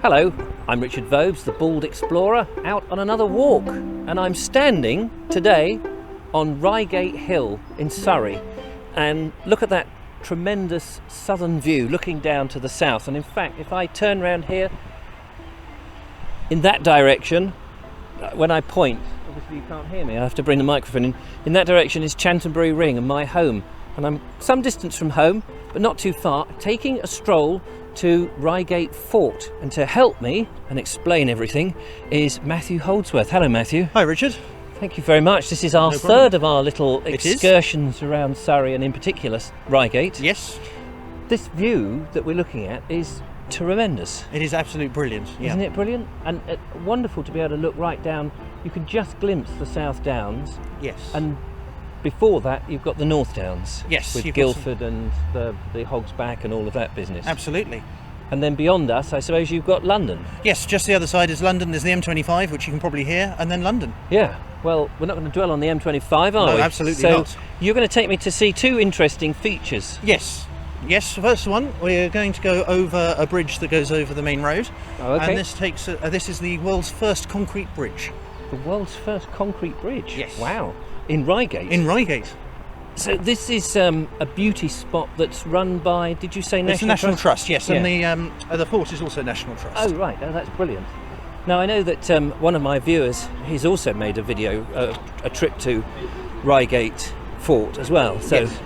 Hello, I'm Richard Vobes, the Bald Explorer, out on another walk, and I'm standing today on Reigate Hill in Surrey, and look at that tremendous southern view looking down to the south. And in fact, if I turn around here in that direction, when I point, obviously you can't hear me, I have to bring the microphone in that direction is Chantonbury Ring and my home, and I'm some distance from home but not too far, taking a stroll to Reigate Fort. And to help me and explain everything is Matthew Holdsworth. Hello Matthew. Hi Richard. Thank you very much. This is our third of our little excursions around Surrey, and in particular Reigate. Yes. This view that we're looking at is tremendous. It is absolutely brilliant. Yeah. Isn't it brilliant? And wonderful to be able to look right down. You can just glimpse the South Downs. Yes. And before that you've got the North Downs. Yes. With Guildford and the Hog's Back and all of that business. Absolutely. And then beyond us, I suppose you've got London. Yes, just the other side is London. There's the M25, which you can probably hear, and then London. Yeah. Well, we're not going to dwell on the M25, are we? No, absolutely not. So you're going to take me to see two interesting features. Yes. Yes, the first one, we're going to go over a bridge that goes over the main road. Oh, okay. And this is the world's first concrete bridge. The world's first concrete bridge? Yes. Wow. In Reigate? In Reigate. So this is a beauty spot that's run by, did you say National Trust? It's National Trust, yes. Yeah. And the fort is also National Trust. Oh, right. Oh, that's brilliant. Now, I know that one of my viewers, he's also made a video, a trip to Reigate Fort as well. So yes.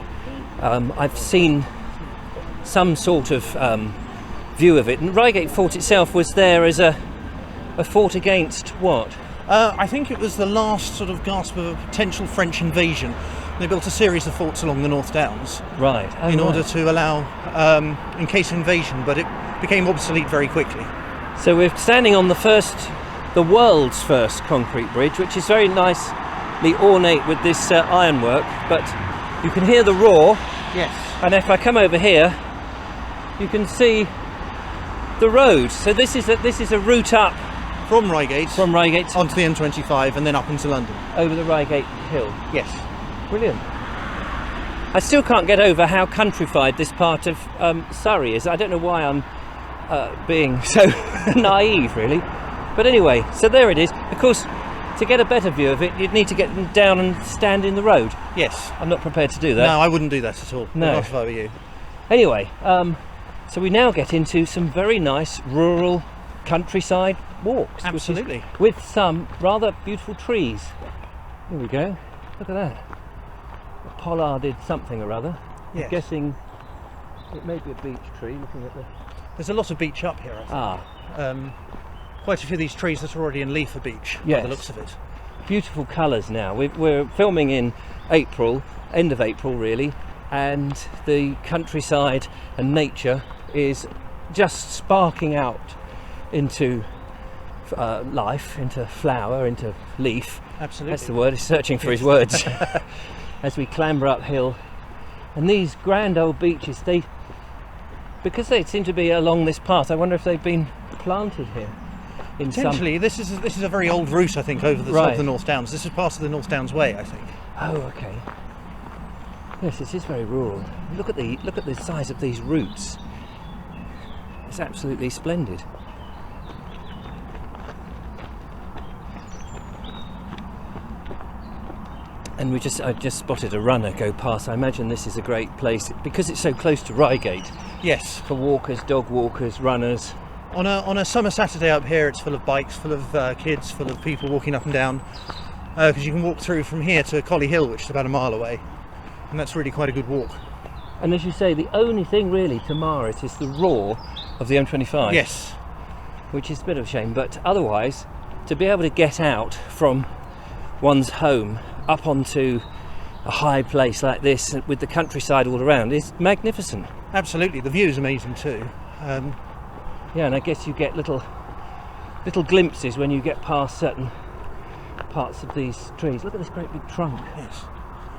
I've seen some sort of view of it. And Reigate Fort itself was there as a fort against what? I think it was the last sort of gasp of a potential French invasion. They built a series of forts along the North Downs. Right. Oh, in order to allow, in case of invasion, but it became obsolete very quickly. So we're standing on the world's first concrete bridge, which is very nicely ornate with this ironwork, but you can hear the roar. Yes. And if I come over here, you can see the road. So this is a route up from Reigate onto the M25 and then up into London. Over the Reigate Hill. Yes. Brilliant. I still can't get over how countrified this part of Surrey is. I don't know why I'm being so naive, really. But anyway, so there it is. Of course, to get a better view of it, you'd need to get down and stand in the road. Yes. I'm not prepared to do that. No, I wouldn't do that at all. No. Not if I were you. Anyway, so we now get into some very nice rural countryside walks. Absolutely. With some rather beautiful trees. Here we go. Look at that. A pollarded something or other. Yes. I'm guessing it may be a beech tree, looking at the... There's a lot of beech up here, I think. Quite a few of these trees that are already in leaf are beech, by the looks of it. Beautiful colours now. We're filming in April, end of April really, and the countryside and nature is just sparking out into life, into flower, into leaf. Absolutely. That's the word, he's searching for his words. As we clamber uphill. And these grand old beeches, because they seem to be along this path, I wonder if they've been planted here. Potentially, this is a very old route, I think, over the top of the North Downs. This is part of the North Downs Way, I think. Oh, okay. Yes, it is very rural. Look at the size of these roots. It's absolutely splendid. And I just spotted a runner go past. I imagine this is a great place because it's so close to Reigate. Yes. For walkers, dog walkers, runners. On a summer Saturday up here, it's full of bikes, full of kids, full of people walking up and down. Because you can walk through from here to Collie Hill, which is about a mile away, and that's really quite a good walk. And as you say, the only thing really to mar it is the roar of the M25. Yes. Which is a bit of a shame, but otherwise, to be able to get out from one's home up onto a high place like this with the countryside all around is magnificent. Absolutely, the view is amazing too. Yeah, and I guess you get little glimpses when you get past certain parts of these trees. Look at this great big trunk. Yes.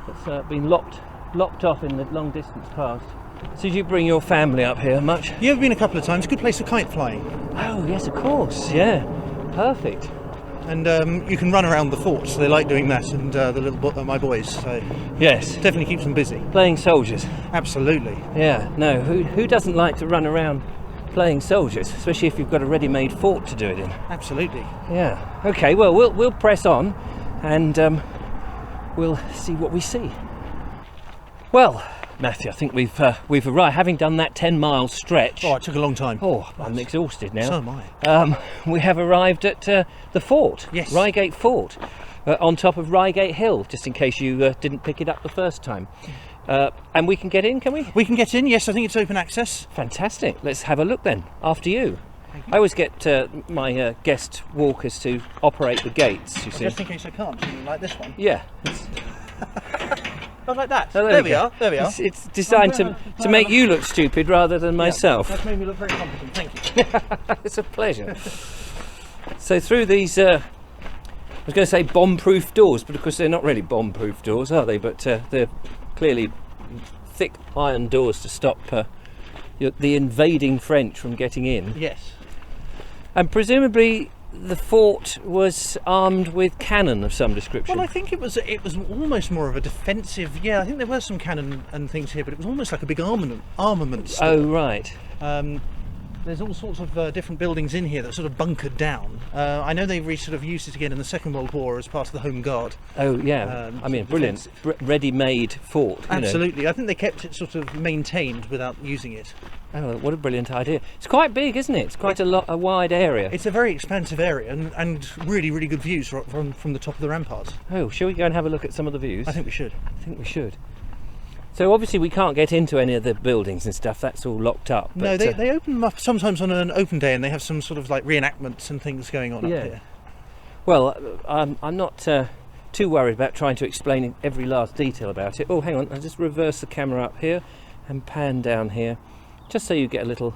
That's been lopped off in the long distance past. So did you bring your family up here much? Yeah, I've been a couple of times. A good place for kite flying. Oh yes, of course. Yeah, perfect. And you can run around the fort, so they like doing that, and my boys. So yes, definitely keeps them busy. Playing soldiers. Absolutely. Yeah. No. Who doesn't like to run around playing soldiers, especially if you've got a ready-made fort to do it in. Absolutely. Yeah. Okay. Well, we'll press on, and we'll see what we see. Well, Matthew, I think we've arrived. Having done that 10-mile stretch. Oh, it took a long time. Oh, I'm exhausted now. So am I. We have arrived at the fort. Yes. Reigate Fort, on top of Reigate Hill, just in case you didn't pick it up the first time. And we can get in, can we? We can get in, yes. I think it's open access. Fantastic. Let's have a look then. After you. I always get my guest walkers to operate the gates, you see. Just in case I can't, like this one. Yeah. Oh, like that. Oh, there we are. There we are. It's designed to make you look stupid rather than myself. That's made me look very competent. Thank you. It's a pleasure. So through these, I was going to say bomb-proof doors, but of course they're not really bomb-proof doors, are they? But they're clearly thick iron doors to stop the invading French from getting in. Yes. And presumably the fort was armed with cannon of some description. Well, I think it was almost more of a defensive. Yeah, I think there were some cannon and things here, but it was almost like a big armament store. Oh, right. There's all sorts of different buildings in here that are sort of bunkered down. I know they sort of used it again in the Second World War as part of the Home Guard. Oh, yeah. I mean, brilliant. Ready-made fort. Absolutely. You know. I think they kept it sort of maintained without using it. Oh, what a brilliant idea. It's quite big, isn't it? It's quite a wide area. It's a very expansive area and really, really good views from the top of the ramparts. Oh, shall we go and have a look at some of the views? I think we should. I think we should. So obviously we can't get into any of the buildings and stuff, that's all locked up. But, no, they open them up sometimes on an open day and they have some sort of like reenactments and things going on up here. Well, I'm not too worried about trying to explain every last detail about it. Oh, hang on, I'll just reverse the camera up here and pan down here, just so you get a little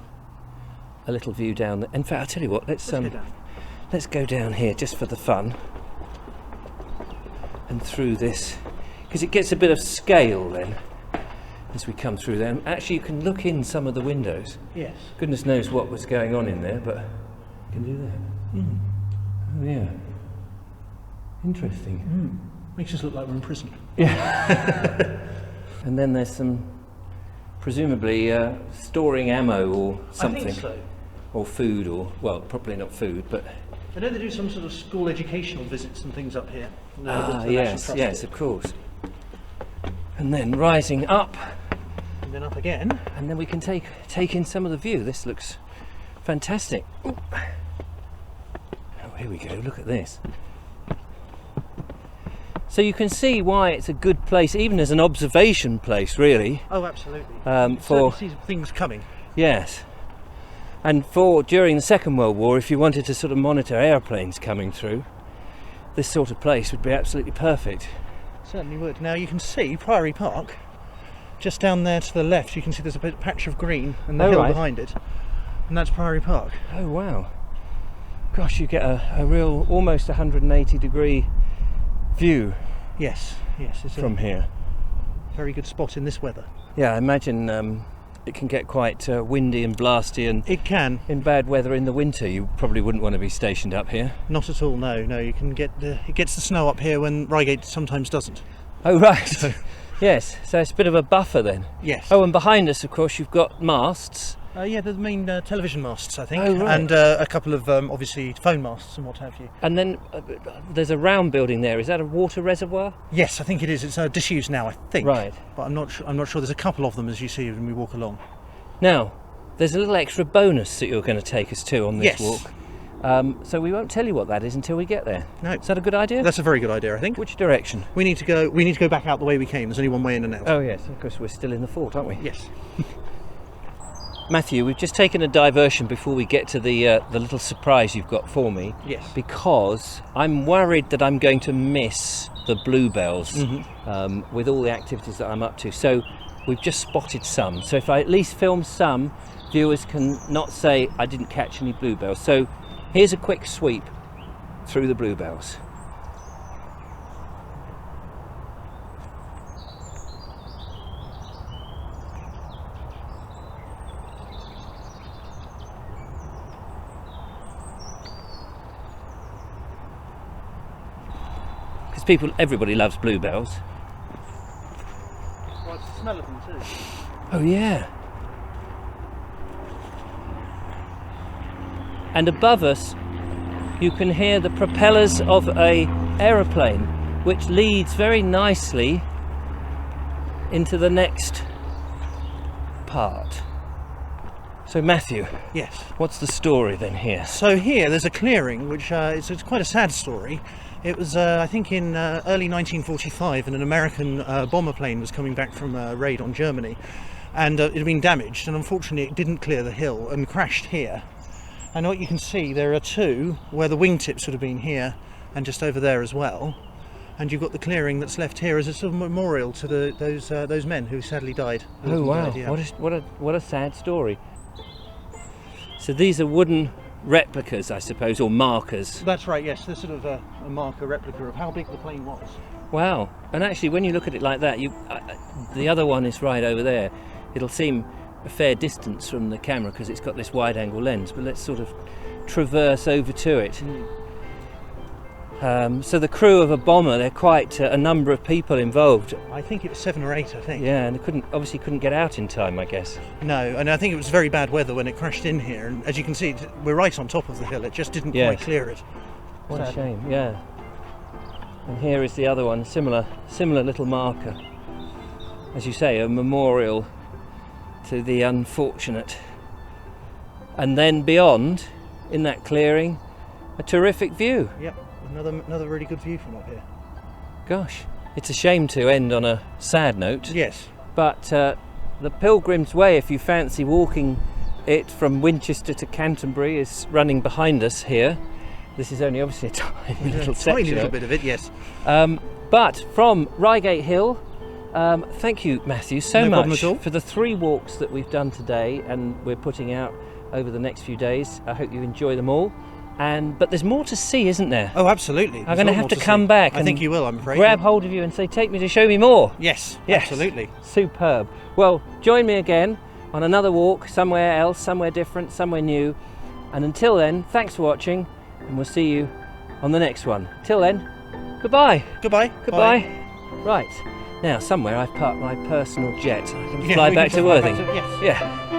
view down there. In fact, I'll tell you what, let's go down here just for the fun. And through this, because it gets a bit of scale then. As we come through there, actually you can look in some of the windows. Yes. Goodness knows what was going on in there, but you can do that. Mm. Oh yeah. Interesting. Makes us look like we're in prison. Yeah. And then there's some, presumably storing ammo or something. I think so. Or food, or well, probably not food, but. I know they do some sort of school educational visits and things up here. Yes, of course. And then rising up. And then up again. And then we can take in some of the view. This looks fantastic. Ooh. Oh, here we go. Look at this. So you can see why it's a good place, even as an observation place, really. Oh, absolutely. For see things coming. Yes. And for during the Second World War, if you wanted to sort of monitor airplanes coming through, this sort of place would be absolutely perfect. Certainly would. Now you can see Priory Park just down there to the left. You can see there's a bit patch of green and the hill behind it, and that's Priory Park. Oh wow! Gosh, you get a real almost 180-degree view. Yes, it's from here. Very good spot in this weather. Yeah, I imagine it can get quite windy and blasty, and it can. In bad weather in the winter, you probably wouldn't want to be stationed up here. Not at all. No. You can get it gets the snow up here when Reigate sometimes doesn't. Oh right. Yes. So it's a bit of a buffer then. Yes. Oh, and behind us, of course, you've got masts. Yeah, the main television masts, I think. Oh, right. And a couple of obviously phone masts and what have you. And then there's a round building there. Is that a water reservoir? Yes, I think it is. It's disused now, I think. Right. But I'm not sure. There's a couple of them as you see when we walk along. Now, there's a little extra bonus that you're going to take us to on this walk. So we won't tell you what that is until we get there. No. Is that a good idea? That's a very good idea, I think. Which direction? We need to go back out the way we came. There's only one way in and out. Oh yes, of course we're still in the fort, aren't we? Yes. Matthew, we've just taken a diversion before we get to the little surprise you've got for me. Yes. Because I'm worried that I'm going to miss the Bluebells with all the activities that I'm up to. So we've just spotted some. So if I at least film some, viewers can not say I didn't catch any Bluebells. So here's a quick sweep through the Bluebells. Everybody loves Bluebells. Well, it's the smell of them too. Oh yeah. and above us you can hear the propellers of a aeroplane, which leads very nicely into the next part. So Matthew, yes, what's the story then here? So here there's a clearing which it's quite a sad story. It was I think in early 1945, and an American bomber plane was coming back from a raid on Germany, and it had been damaged, and unfortunately it didn't clear the hill and crashed here. And what you can see, there are two where the wingtips would have been here and just over there as well. And you've got the clearing that's left here as a sort of memorial to those men who sadly died. Oh wow! Yeah. What a sad story. So these are wooden replicas, I suppose, or markers. That's right. Yes, they're sort of a marker replica of how big the plane was. Wow! And actually, when you look at it like that, the other one is right over there. It'll seem a fair distance from the camera because it's got this wide-angle lens. But let's sort of traverse over to it. So the crew of a bomber, they're quite a number of people involved. I think it was 7 or 8, I think. Yeah, and they obviously couldn't get out in time, I guess. No, and I think it was very bad weather when it crashed in here. And as you can see, we're right on top of the hill. It just didn't quite clear it. What a shame, yeah. And here is the other one, similar little marker. As you say, a memorial to the unfortunate. And then beyond, in that clearing, a terrific view. Yep. Another really good view from up here. Gosh, it's a shame to end on a sad note. Yes. But the Pilgrim's Way, if you fancy walking it from Winchester to Canterbury, is running behind us here. This is only obviously a tiny little section. Tiny little bit of it, yes. But from Reigate Hill, thank you, Matthew, so much for the 3 walks that we've done today and we're putting out over the next few days. I hope you enjoy them all. But there's more to see, isn't there? Oh, absolutely. I'm going to have to come back. I think you will, I'm afraid. Grab hold of you and say, take me to show me more. Yes, absolutely. Superb. Well, join me again on another walk somewhere else, somewhere different, somewhere new. And until then, thanks for watching, and we'll see you on the next one. Till then, goodbye. Goodbye. Goodbye. Right. Now, somewhere I've parked my personal jet. I can fly back to Worthing. Yes. Yeah.